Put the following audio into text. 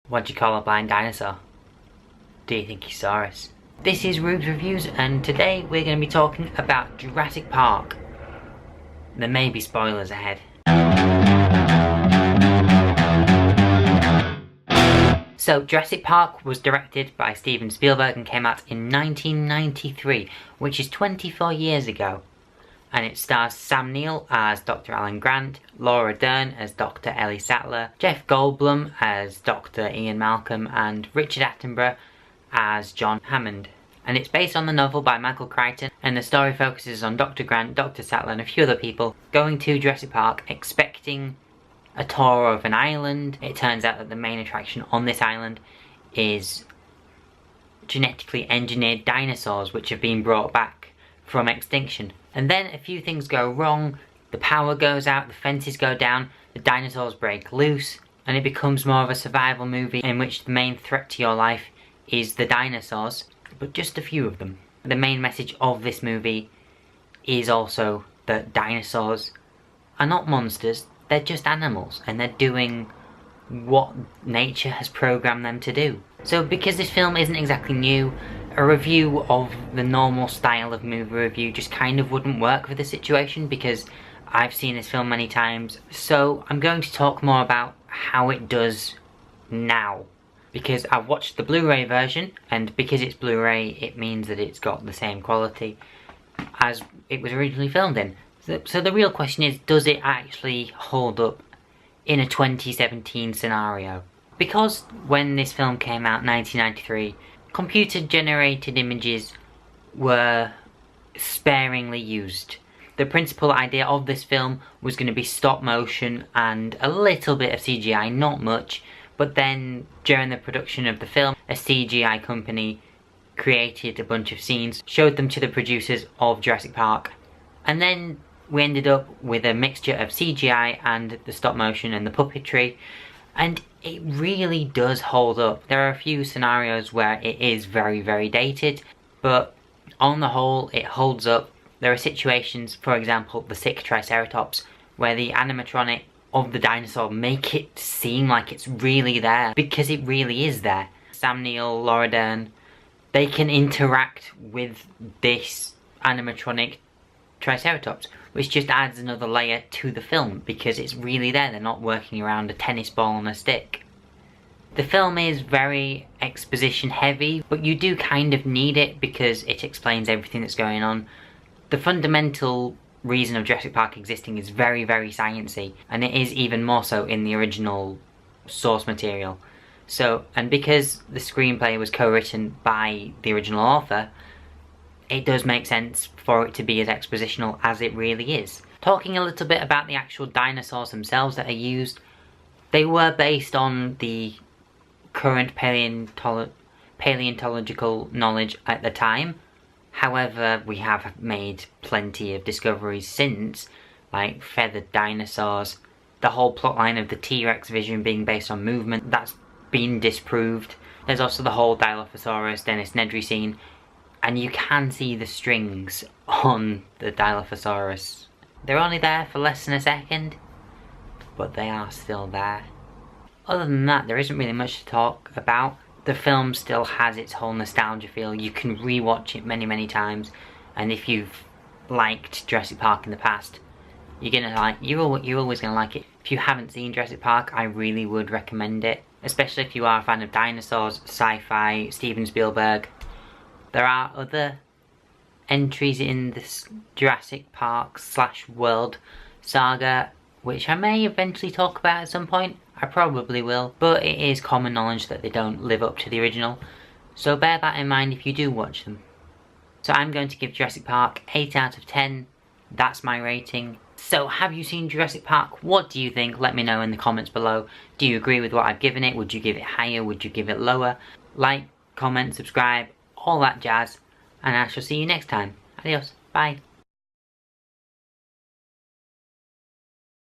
What do you call a blind dinosaur? Do you think he saw us? This is Ruubez Reviews, and today we're going to be talking about Jurassic Park. There may be spoilers ahead. So, Jurassic Park was directed by Steven Spielberg and came out in 1993, which is 24 years ago. And it stars Sam Neill as Dr. Alan Grant, Laura Dern as Dr. Ellie Sattler, Jeff Goldblum as Dr. Ian Malcolm, and Richard Attenborough as John Hammond. And it's based on the novel by Michael Crichton, and the story focuses on Dr. Grant, Dr. Sattler and a few other people going to Jurassic Park expecting a tour of an island. It turns out that the main attraction on this island is genetically engineered dinosaurs which have been brought back from extinction. And then a few things go wrong, the power goes out, the fences go down, the dinosaurs break loose, and it becomes more of a survival movie in which the main threat to your life is the dinosaurs, but just a few of them. The main message of this movie is also that dinosaurs are not monsters, they're just animals, and they're doing what nature has programmed them to do. So because this film isn't exactly new, a review of the normal style of movie review just kind of wouldn't work for the situation because I've seen this film many times. So I'm going to talk more about how it does now. Because I've watched the Blu-ray version, and because it's Blu-ray, it means that it's got the same quality as it was originally filmed in. So the real question is, does it actually hold up in a 2017 scenario? Because when this film came out in 1993, computer-generated images were sparingly used. The principal idea of this film was going to be stop motion and a little bit of CGI, not much, but then during the production of the film, a CGI company created a bunch of scenes, showed them to the producers of Jurassic Park, and then we ended up with a mixture of CGI and the stop motion and the puppetry, and it really does hold up. There are a few scenarios where it is very, very dated, but on the whole, it holds up. There are situations, for example, the sick Triceratops, where the animatronic of the dinosaur make it seem like it's really there, because it really is there. Sam Neill, Laura Dern, they can interact with this animatronic Triceratops, which just adds another layer to the film because it's really there. They're not working around a tennis ball on a stick. The film is very exposition heavy, but you do kind of need it because it explains everything that's going on. The fundamental reason of Jurassic Park existing is very, very sciencey, and it is even more so in the original source material. So, and because the screenplay was co-written by the original author, it does make sense for it to be as expositional as it really is. Talking a little bit about the actual dinosaurs themselves that are used, they were based on the current paleontological knowledge at the time. However, we have made plenty of discoveries since, like feathered dinosaurs, the whole plotline of the T-Rex vision being based on movement, that's been disproved. There's also the whole Dilophosaurus, Dennis Nedry scene, and you can see the strings on the Dilophosaurus. They're only there for less than a second, but they are still there. Other than that, there isn't really much to talk about. The film still has its whole nostalgia feel. You can rewatch it many, many times, and if you've liked Jurassic Park in the past, you're always gonna like it. If you haven't seen Jurassic Park, I really would recommend it, especially if you are a fan of dinosaurs, sci-fi, Steven Spielberg. There are other entries in this Jurassic Park / World saga, which I may eventually talk about at some point. I probably will, but it is common knowledge that they don't live up to the original, so bear that in mind if you do watch them. So I'm going to give Jurassic Park 8 out of 10. That's my rating. So have you seen Jurassic Park? What do you think? Let me know in the comments below. Do you agree with what I've given it? Would you give it higher? Would you give it lower? Like, comment, subscribe, all that jazz, and I shall see you next time. Adios. Bye.